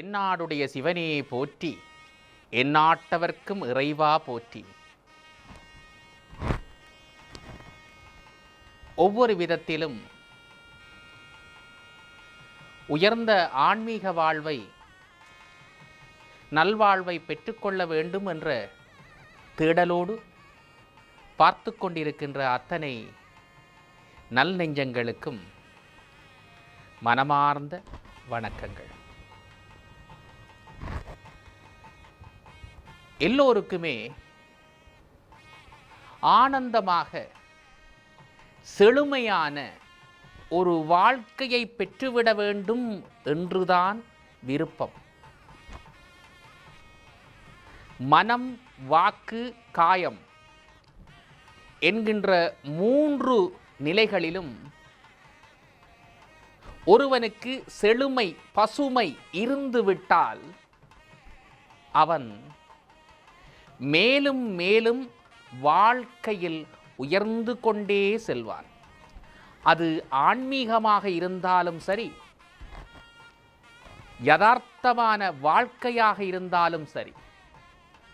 தென்னாடுடைய சிவனே போற்றி, எந்நாட்டவர்க்கும் இறைவா போற்றி. ஒவ்வொரு விதத்திலும் உயர்ந்த ஆன்மீக வாழ்வை, நல்வாழ்வை பெற்றுக்கொள்ள வேண்டும் என்ற தேடலோடு பார்த்து கொண்டிருக்கின்ற அத்தனை நல் நெஞ்சங்களுக்கும் மனமார்ந்த வணக்கங்கள். எல்லோருக்குமே ஆனந்தமாக செழுமையான ஒரு வாழ்க்கையை பெற்றுவிட வேண்டும் என்றுதான் விருப்பம். மனம், வாக்கு, காயம் என்கின்ற மூன்று நிலைகளிலும் ஒருவனுக்கு செழுமை, பசுமை இருந்துவிட்டால் அவன் மேலும் மேலும் வாழ்க்கையில் உயர்ந்து கொண்டே செல்வான். அது ஆன்மீகமாக இருந்தாலும் சரி, யதார்த்தமான வாழ்க்கையாக இருந்தாலும் சரி,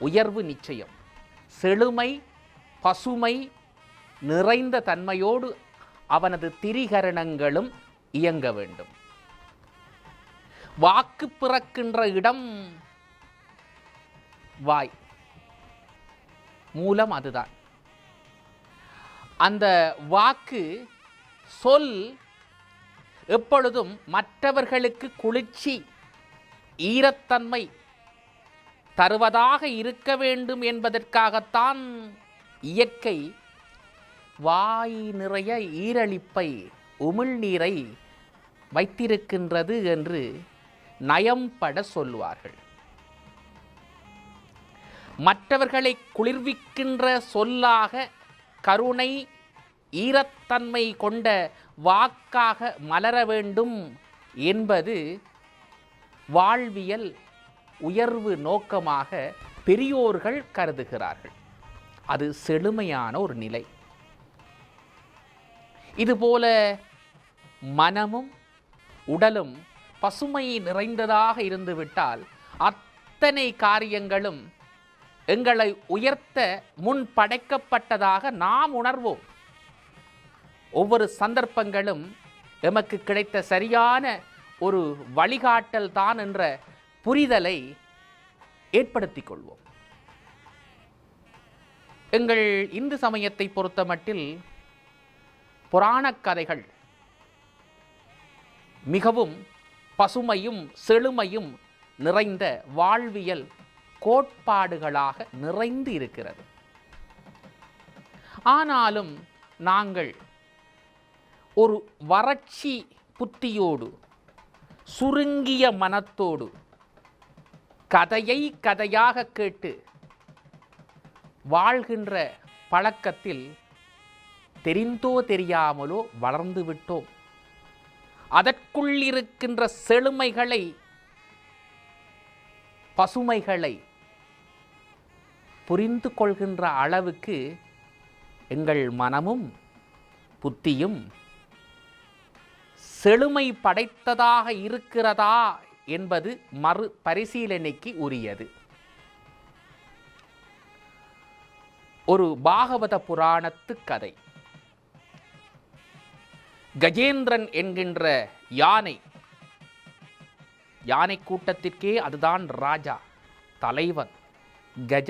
உயர்வு நிச்சயம். செழுமை, பசுமை நிறைந்த தன்மையோடு அவனது திரிகரணங்களும் இயங்க வேண்டும். வாக்கு பிறக்கின்ற இடம் வாய், மூலம் அதுதான். அந்த வாக்கு சொல் எப்பொழுதும் மற்றவர்களுக்கு குளிர்ச்சி, ஈரத்தன்மை தருவதாக இருக்க வேண்டும் என்பதற்காகத்தான் இயற்கை வாய் நிறைய ஈரலிப்பை, உமிழ்நீரை வைத்திருக்கின்றது என்று நயம்பட சொல்வார்கள். மற்றவர்களை குளிர்விக்கின்ற சொல்லாக, கருணை, ஈரத்தன்மை கொண்ட வாக்காக மலர வேண்டும் என்பது வாழ்வியல் உயர்வு நோக்கமாக பெரியோர்கள் கருதுகிறார்கள். அது செழுமையான ஒரு நிலை. இதுபோல மனமும் உடலும் பசுமை நிறைந்ததாக இருந்துவிட்டால் அத்தனை காரியங்களும் எங்களை உயர்த்த முன் படைக்கப்பட்டதாக நாம் உணர்வோம். ஒவ்வொரு சந்தர்ப்பங்களும் எமக்கு கிடைத்த சரியான ஒரு வழிகாட்டல் தான் என்ற புரிதலை ஏற்படுத்திக் கொள்வோம். எங்கள் இந்து சமயத்தை பொறுத்தமட்டில் புராணக் கதைகள் மிகவும் பசுமையும் செழுமையும் நிறைந்த வாழ்வியல் கோட்பாடுகளாக நிறைந்து இருக்கிறது. ஆனாலும் நாங்கள் ஒரு வறட்சி புத்தியோடு, சுருங்கிய மனத்தோடு கதையை கதையாக கேட்டு வாழ்கின்ற பழக்கத்தில் தெரிந்தோ தெரியாமலோ வளர்ந்து விட்டோம். அதற்குள் இருக்கின்ற செழுமைகளை, பசுமைகளை புரிந்து கொள்கின்ற அளவுக்கு எங்கள் மனமும் புத்தியும் செழுமை படைத்ததாக இருக்கிறதா என்பது மறு பரிசீலனைக்கு உரியது. ஒரு பாகவத புராணத்து கதை. கஜேந்திரன் என்கின்ற யானை, யானை கூட்டத்திற்கே அதுதான் ராஜா, தலைவன். கஜ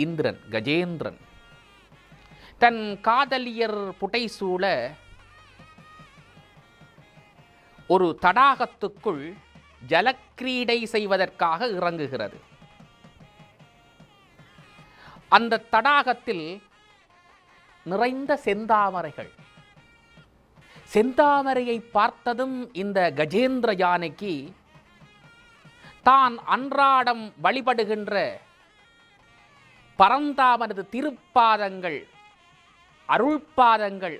இந்திரன், கஜேந்திரன் தன் காதலியர் புடைசூழ ஒரு தடாகத்துக்குள் ஜலக்கிரீடை செய்வதற்காக இறங்குகிறது. அந்த தடாகத்தில் நிறைந்த செந்தாமரைகள். செந்தாமரையை பார்த்ததும் இந்த கஜேந்திர யானைக்கு தான் அன்றாடம் வழிபடுகின்ற பரந்தாமனது திருப்பாதங்கள், அருள்பாதங்கள்,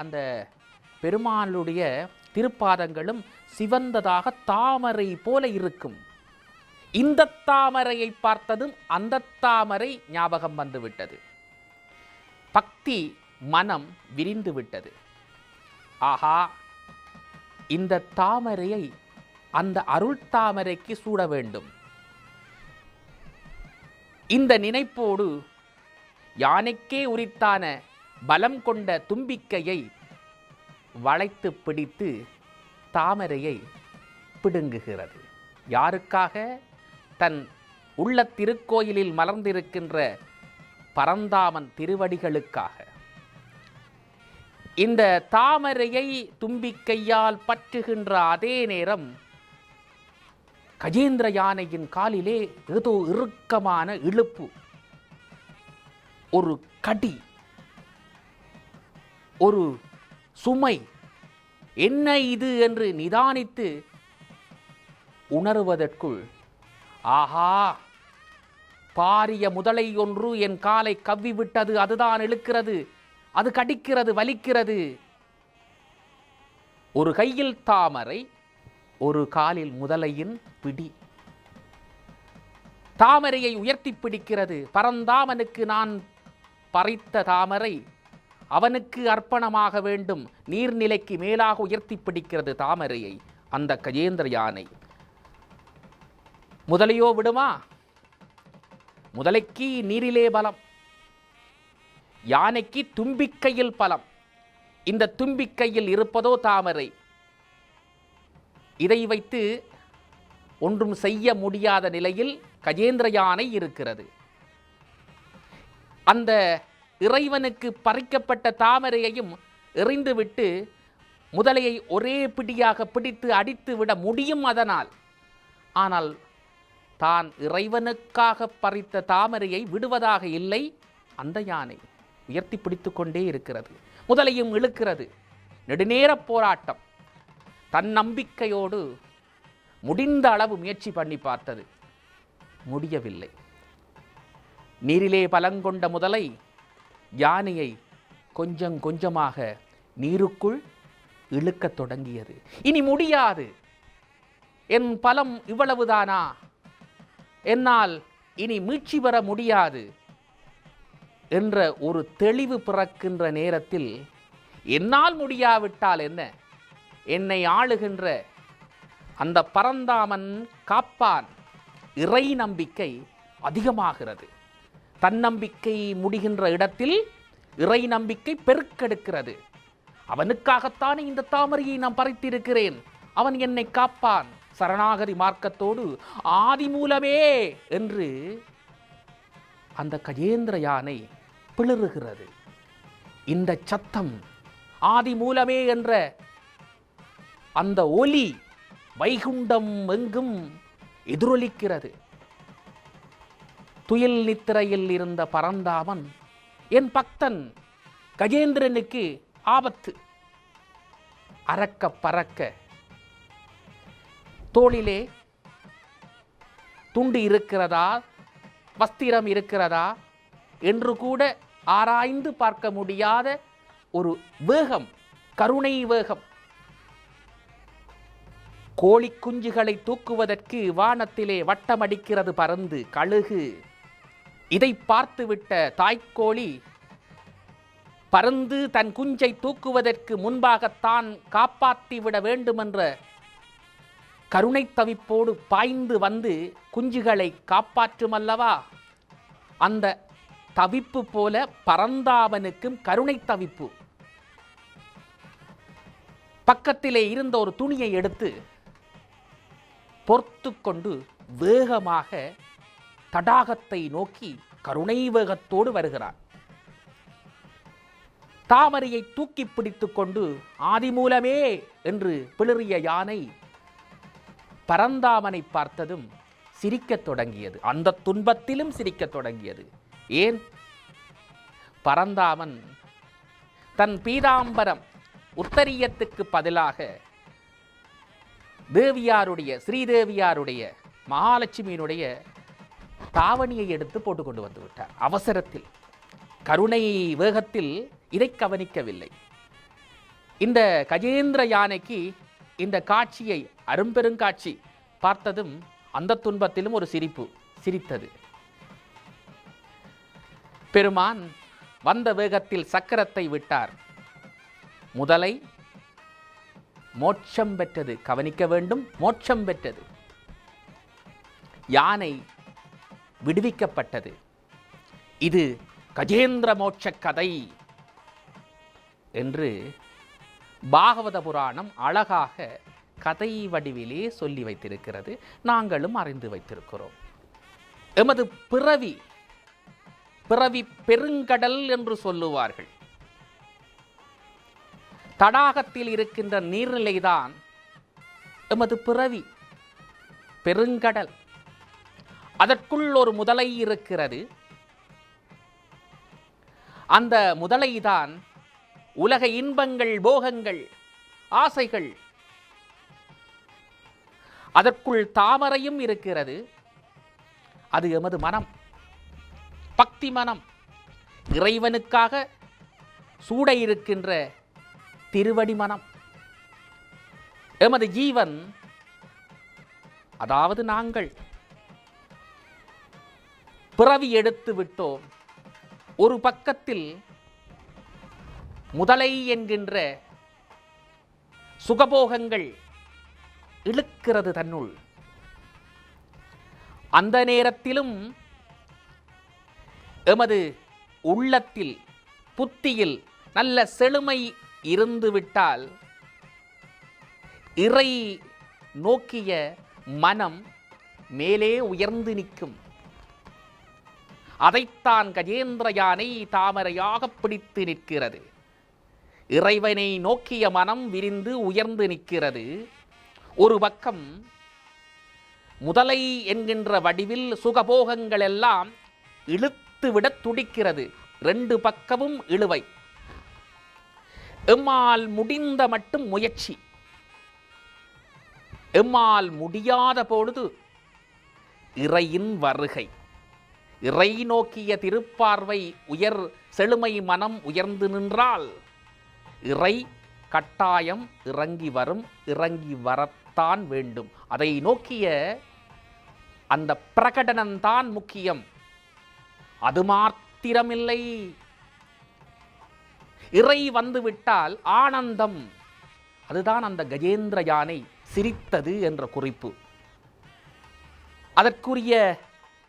அந்த பெருமாளுடைய திருப்பாதங்களும் சிவந்ததாக தாமரை போல இருக்கும். இந்த தாமரையை பார்த்ததும் அந்த தாமரை ஞாபகம் வந்துவிட்டது. பக்தி மனம் விரிந்து விட்டது. ஆஹா, இந்த தாமரையை அந்த அருள் தாமரைக்கு சூட வேண்டும். இந்த நினைப்போடு யானைக்கே உரித்தான பலம் கொண்ட தும்பிக்கையை வளைத்து பிடித்து தாமரையை பிடுங்குகிறது. யாருக்காக? தன் உள்ள திருக்கோயிலில் மலர்ந்திருக்கின்ற பரந்தாமன் திருவடிகளுக்காக. இந்த தாமரையை தும்பிக்கையால் பற்றுகின்ற அதே நேரம் கஜேந்திர யானையின் காலிலே ஏதோ இறுக்கமான இழுப்பு, ஒரு கடி, ஒரு சுமை. என்ன இது என்று நிதானித்து உணர்வதற்குள், ஆஹா, பாரிய முதலை ஒன்று என் காலை கவ்விவிட்டது, அதுதான் இழுக்கிறது, அது கடிக்கிறது, வலிக்கிறது. ஒரு கையில் தாமரை, ஒரு காலில் முதலையின் பிடி. தாமரையை உயர்த்தி பிடிக்கிறது. பரந்தாமனுக்கு நான் பறித்த தாமரை அவனுக்கு அர்ப்பணமாக வேண்டும். நீர்நிலைக்கு மேலாக உயர்த்தி பிடிக்கிறது தாமரையை அந்த கஜேந்திர யானை. முதலையோ விடுமா? முதலைக்கு நீரிலே பலம், யானைக்கு தும்பிக்கையில் பலம். இந்த தும்பிக்கையில் இருப்பதோ தாமரை. இதை வைத்து ஒன்றும் செய்ய முடியாத நிலையில் கஜேந்திர யானை இருக்கிறது. அந்த இறைவனுக்கு பறிக்கப்பட்ட தாமரையையும் எறிந்துவிட்டு முதலையை ஒரே பிடியாக பிடித்து அடித்து விட முடியும் அதனால். ஆனால் தான் இறைவனுக்காக பறித்த தாமரையை விடுவதாக இல்லை அந்த யானை. உயர்த்தி பிடித்து கொண்டே இருக்கிறது. முதலையும் இழுக்கிறது. நெடுநேர போராட்டம். தன் நம்பிக்கையோடு முடிந்த அளவு முயற்சி பண்ணி பார்த்தது. முடியவில்லை. நீரிலே பலங்கொண்ட முதலை யானையை கொஞ்சம் கொஞ்சமாக நீருக்குள் இழுக்கத் தொடங்கியது. இனி முடியாது, என் பலம் இவ்வளவுதானா, என்னால் இனி மீட்சி பெற முடியாது என்ற ஒரு தெளிவு பிறக்கின்ற நேரத்தில், என்னால் முடியாவிட்டால் என்ன, என்னை ஆளுகின்ற அந்த பரந்தாமன் காப்பான். இறை நம்பிக்கை அதிகமாகிறது. தன்னம்பிக்கை முடிகின்ற இடத்தில் இறை நம்பிக்கை பெருக்கெடுக்கிறது. அவனுக்காகத்தானே இந்த தாமரையை நான் பறித்திருக்கிறேன், அவன் என்னை காப்பான். சரணாகதி மார்க்கத்தோடு ஆதி மூலமே என்று அந்த கஜேந்திர யானை பிளறுகிறது. இந்த சத்தம், ஆதி மூலமே என்ற அந்த ஒலி வைகுண்டம் எங்கும் எதிரொலிக்கிறது. துயில் நித்திரையில் இருந்த பரந்தாமன், என் பக்தன் கஜேந்திரனுக்கு ஆபத்து. அறக்க பறக்க தோளிலே துண்டு இருக்கிறதா, வஸ்திரம் இருக்கிறதா என்று கூட ஆராய்ந்து பார்க்க முடியாத ஒரு வேகம், கருணை வேகம். கோழி குஞ்சுகளை தூக்குவதற்கு வானத்திலே வட்டமடிக்கிறது பறந்து கழுகு. இதை பார்த்துவிட்ட தாய்க்கோழி பறந்து தன் குஞ்சை தூக்குவதற்கு முன்பாகத்தான் காப்பாற்றிவிட வேண்டுமென்ற கருணை தவிப்போடு பாய்ந்து வந்து குஞ்சுகளை காப்பாற்றும் அல்லவா, அந்த தவிப்பு போல பரந்தாமனுக்கும் கருணை தவிப்பு. பக்கத்திலே இருந்த ஒரு துணியை எடுத்து பொறுத்து கொண்டு வேகமாக தடாகத்தை நோக்கி கருணை வேகத்தோடு வருகிறார். தாமரையை தூக்கி பிடித்து கொண்டு ஆதிமூலமே என்று பிளறிய யானை பரந்தாமனை பார்த்ததும் சிரிக்கத் தொடங்கியது. அந்த துன்பத்திலும் சிரிக்கத் தொடங்கியது. ஏன்? பரந்தாமன் தன் பீதாம்பரம் உத்தரியத்துக்கு பதிலாக தேவியாருடைய, ஸ்ரீதேவியாருடைய, மகாலட்சுமியினுடைய தாவணியை எடுத்து போட்டுக்கொண்டு வந்து விட்டார். அவசரத்தில், கருணை வேகத்தில் இதை கவனிக்கவில்லை. இந்த கஜேந்திர யானைக்கு இந்த காட்சியை, அரும்பெருங்காட்சி பார்த்ததும் அந்த துன்பத்திலும் ஒரு சிரிப்பு சிரித்தது. பெருமான் வந்த வேகத்தில் சக்கரத்தை விட்டார். முதலை மோட்சம் பெற்றது. கவனிக்க வேண்டும், மோட்சம் பெற்றது. யானை விடுவிக்கப்பட்டது. இது கஜேந்திர மோட்ச கதை என்று பாகவத புராணம் அழகாக கதை வடிவிலே சொல்லி வைத்திருக்கிறது. நாங்களும் அறிந்து வைத்திருக்கிறோம். எமது பிறவி பெருங்கடல் என்று சொல்லுவார்கள். தடாகத்தில் இருக்கின்ற நீர்நிலைதான் எமது பிறவி பெருங்கடல். அதற்குள் ஒரு முதலை இருக்கிறது. அந்த முதலைதான் உலக இன்பங்கள், போகங்கள், ஆசைகள். அதற்குள் தாமரையும் இருக்கிறது. அது எமது மனம், பக்தி மனம். இறைவனுக்காக சூட இருக்கின்ற திருவடி மனம். எமது ஜீவன், அதாவது நாங்கள் பிறவி எடுத்து விட்டோம். ஒரு பக்கத்தில் முதலை என்கின்ற சுகபோகங்கள் இழுக்கிறது தன்னுள். அந்த நேரத்திலும் எமது உள்ளத்தில், புத்தியில் நல்ல செழுமை இருந்துவிட்டால் இறை நோக்கிய மனம் மேலே உயர்ந்து நிற்கும். அதைத்தான் கஜேந்திர யானை தாமரையாக பிடித்து நிற்கிறது. இறைவனை நோக்கிய மனம் விரிந்து உயர்ந்து நிற்கிறது. ஒரு பக்கம் முதலை என்கின்ற வடிவில் சுகபோகங்கள் எல்லாம் இழுத்துவிட துடிக்கிறது. ரெண்டு பக்கமும் இழுவை. எம்மால் முடிந்த மட்டும் முயற்சி. எம்மால் முடியாத பொழுது இறையின் வருகை. இறை நோக்கிய திருப்பார்வை உயர் செழுமை மனம் உயர்ந்து நின்றால் இறை கட்டாயம் இறங்கி வரும். இறங்கி வரத்தான் வேண்டும். அதை நோக்கிய அந்த பிரகடனம்தான் முக்கியம். அது மாத்திரமில்லை, இறை வந்துவிட்டால் ஆனந்தம். அதுதான் அந்த கஜேந்திர யானை சிரித்தது என்ற குறிப்பு. அதற்குரிய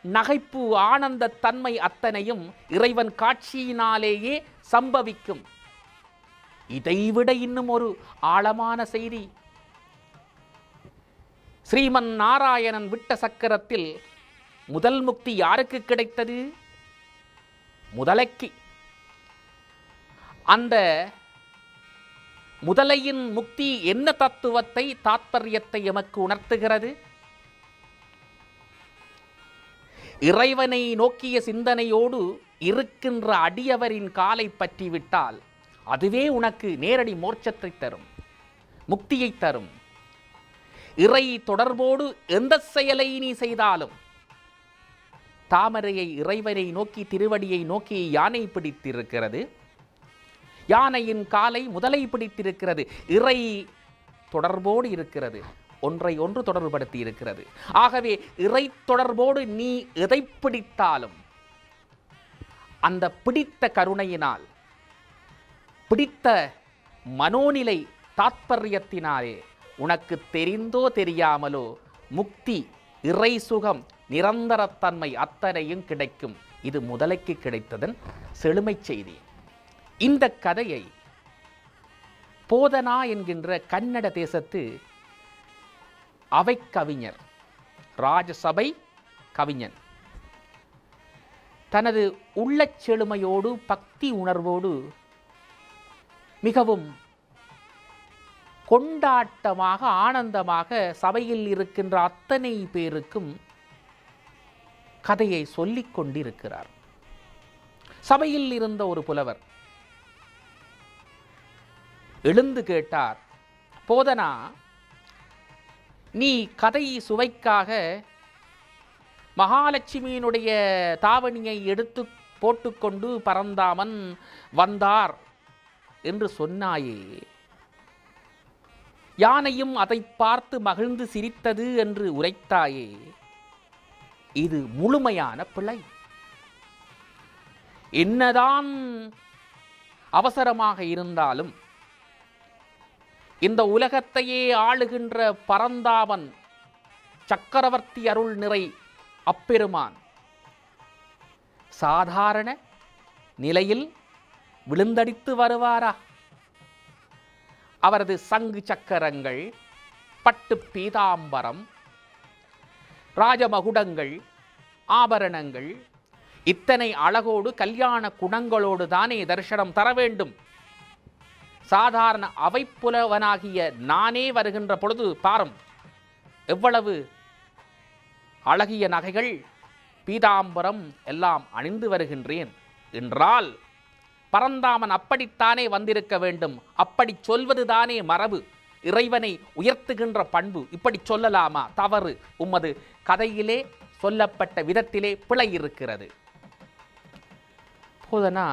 நகைப்பு, ஆனந்த தன்மை அத்தனையும் இறைவன் காட்சியினாலேயே சம்பவிக்கும். இதைவிட இன்னும் ஒரு ஆழமான செய்தி. ஸ்ரீமன் நாராயணன் விட்ட சக்கரத்தில் முதல் முக்தி யாருக்கு கிடைத்தது? முதலைக்கு. அந்த முதலையின் முக்தி என்ன தத்துவத்தை, தாத்பரியத்தை எமக்கு உணர்த்துகிறது? இறைவனை நோக்கிய சிந்தனையோடு இருக்கின்ற அடியவரின் காலை பற்றி விட்டால் அதுவே உனக்கு நேரடி மோட்சத்தை தரும், முக்தியை தரும். இறை தொடர்போடு எந்த செயலை நீ செய்தாலும், தாமரையை இறைவனை நோக்கி, திருவடியை நோக்கி யானை பிடித்திருக்கிறது. யானையின் காலை முதலை பிடித்திருக்கிறது. இறை தொடர்போடு இருக்கிறது, ஒன்றை ஒன்று தொடர்புபடுத்தி இருக்கிறது. ஆகவே இறை தொடர்போடு நீ எதை பிடித்தாலும் அந்த பிடித்த கருணையினால், பிடித்த மனோநிலை தாத்பரியத்தினாலே உனக்கு தெரிந்தோ தெரியாமலோ முக்தி, இறை சுகம், நிரந்தரத்தன்மை அத்தனையும் கிடைக்கும். இது முதலைக்கு கிடைத்ததன் செழுமை செய்தி. இந்த கதையை போதனா என்கின்ற கன்னட தேசத்து அவை கவிஞர், ராஜசபை கவிஞன், தனது உள்ளச் செழுமையோடு பக்தி உணர்வோடு மிகவும் கொண்டாட்டமாக, ஆனந்தமாக சபையில் இருக்கின்ற அத்தனை பேருக்கும் கதையை சொல்லிக் கொண்டிருக்கிறார். சபையில் இருந்த ஒரு புலவர் எழுந்து கேட்டார், போதனா, நீ கதை சுவைக்காக மகாலட்சுமியினுடைய தாவணியை எடுத்து போட்டுக்கொண்டு பரந்தாமன் வந்தார் என்று சொன்னாயே, யானையும் அதை பார்த்து மகிழ்ந்து சிரித்தது என்று உரைத்தாயே, இது முழுமையான பிழை. என்னதான் அவசரமாக இருந்தாலும் இந்த உலகத்தையே ஆளுகின்ற பரந்தாமன் சக்கரவர்த்தி அருள் நிறை அப்பெருமான் சாதாரண நிலையில் விழுந்தடித்து வருவாரா? அவரது சங்கு சக்கரங்கள், பட்டு பீதாம்பரம், ராஜமகுடங்கள், ஆபரணங்கள் இத்தனை அழகோடு கல்யாண குணங்களோடு தானே தரிசனம் தர வேண்டும். சாதாரண அவைப்புலவனாகிய நானே வருகின்ற பொழுது பாரும், எவ்வளவு அழகிய நகைகள், பீதாம்பரம் எல்லாம் அணிந்து வருகின்றேன் என்றால் பரந்தாமன் அப்படித்தானே வந்திருக்க வேண்டும். அப்படி சொல்வதுதானே மரபு, இறைவனை உயர்த்துகின்ற பண்பு. இப்படி சொல்லலாமா? தவறு. உமது கதையிலே சொல்லப்பட்ட விதத்திலே பிழை இருக்கிறது. போதனா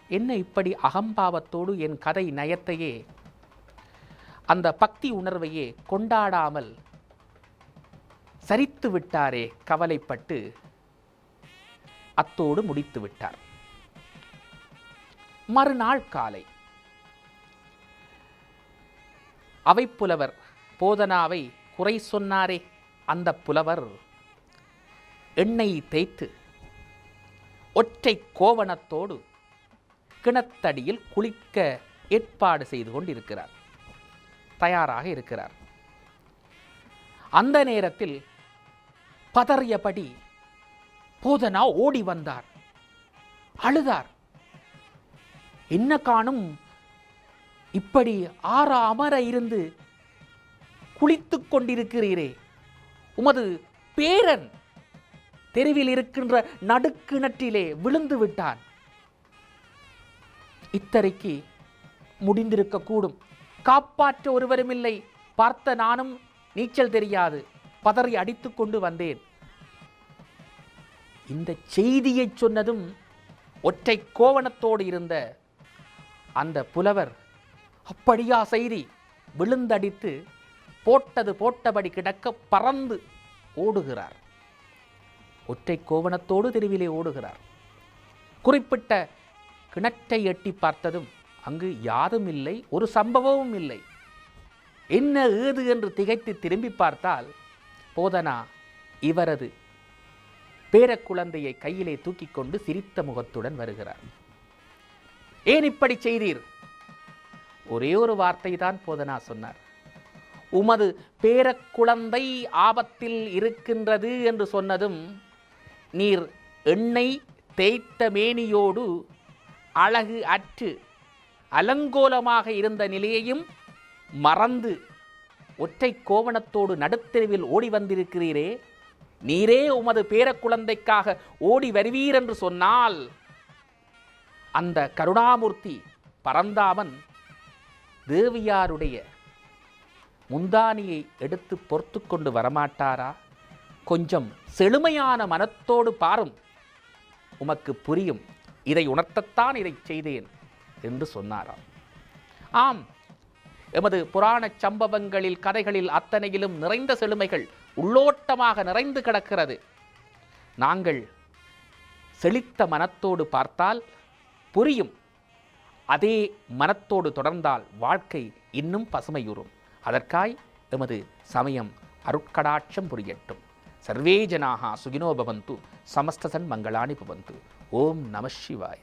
என்ன இப்படி அகம்பாவத்தோடு என் கதை நயத்தையே, அந்த பக்தி உணர்வையே கொண்டாடாமல் சரித்து விட்டாரே, கவலைப்பட்டு அத்தோடு முடித்து விட்டார். மறுநாள் காலை அவைப்புலவர் போதனாவை குறை சொன்னாரே, அந்த புலவர் எண்ணெய் தேய்த்து ஒற்றை கோவணத்தோடு கிணத்தடியில் குளிக்க ஏற்பாடு செய்து கொண்டிருக்கிறார், தயாராக இருக்கிறார். அந்த நேரத்தில் பதறியபடி போதனா ஓடி வந்தார், அழுதார். என்ன காணும், இப்படி ஆற அமர இருந்து குளித்துக் கொண்டிருக்கிறீரே, உமது பேரன் தெருவில் இருக்கின்ற நடுக்கிணற்றிலே விழுந்து விட்டான். இத்தரைக்கு முடிந்திருக்க கூடும், காப்பாற்ற ஒருவரும் இல்லை. பார்த்த நானும் நீச்சல் தெரியாது, பதறி அடித்துக் கொண்டு வந்தேன். இந்த செய்தியை சொன்னதும் ஒற்றை கோவணத்தோடு இருந்த அந்த புலவர், அப்படியா செய்தி, விழுந்தடித்து போட்டது போட்டபடி கிடக்க பறந்து ஓடுகிறார். ஒற்றை கோவணத்தோடு தெருவிலே ஓடுகிறார். குறிப்பிட்ட கிணற்றை எட்டி பார்த்ததும் அங்கு யாரும் இல்லை, ஒரு சம்பவமும் இல்லை. என்ன ஏது என்று திகைத்து திரும்பி பார்த்தால் போதனா இவரது பேரக்குழந்தையை கையிலே தூக்கி கொண்டு சிரித்த முகத்துடன் வருகிறார். ஏன் இப்படி செய்தீர்? ஒரே ஒரு வார்த்தை தான் போதனா சொன்னார். உமது பேரக்குழந்தை ஆபத்தில் இருக்கின்றது என்று சொன்னதும் நீர் எண்ணெய் தேய்த்த மேனியோடு அழகு அற்று அலங்கோலமாக இருந்த நிலையையும் மறந்து ஒற்றை கோவணத்தோடு நடுத்தெருவில் ஓடி வந்திருக்கிறீரே, நீரே உமது பேரக்குழந்தைக்காக ஓடி வருவீர் என்று சொன்னால் அந்த கருணாமூர்த்தி பரந்தாமன் தேவியாருடைய முந்தானியை எடுத்து பொறுத்து கொண்டு வரமாட்டாரா? கொஞ்சம் செழுமையான மனத்தோடு பாரும், உமக்கு புரியும். இதை உணர்த்தத்தான் இதை செய்தேன் என்று சொன்னாராம். ஆம், எமது புராண சம்பவங்களில் கதைகளில் அத்தனையிலும் நிறைந்த செழுமைகள் உள்ளோட்டமாக நிறைந்து கிடக்கிறது. நாங்கள் செழித்த மனத்தோடு பார்த்தால் புரியும். அதே மனத்தோடு தொடர்ந்தால் வாழ்க்கை இன்னும் பசுமையுறும். அதற்காய் எமது சமயம் அருட்கடாட்சம் புரியட்டும். சர்வே ஜனாஹா சுகினோ பவந்து, சமஸ்த சன்மங்களானி பவந்து. ஓம் நம சிவாய.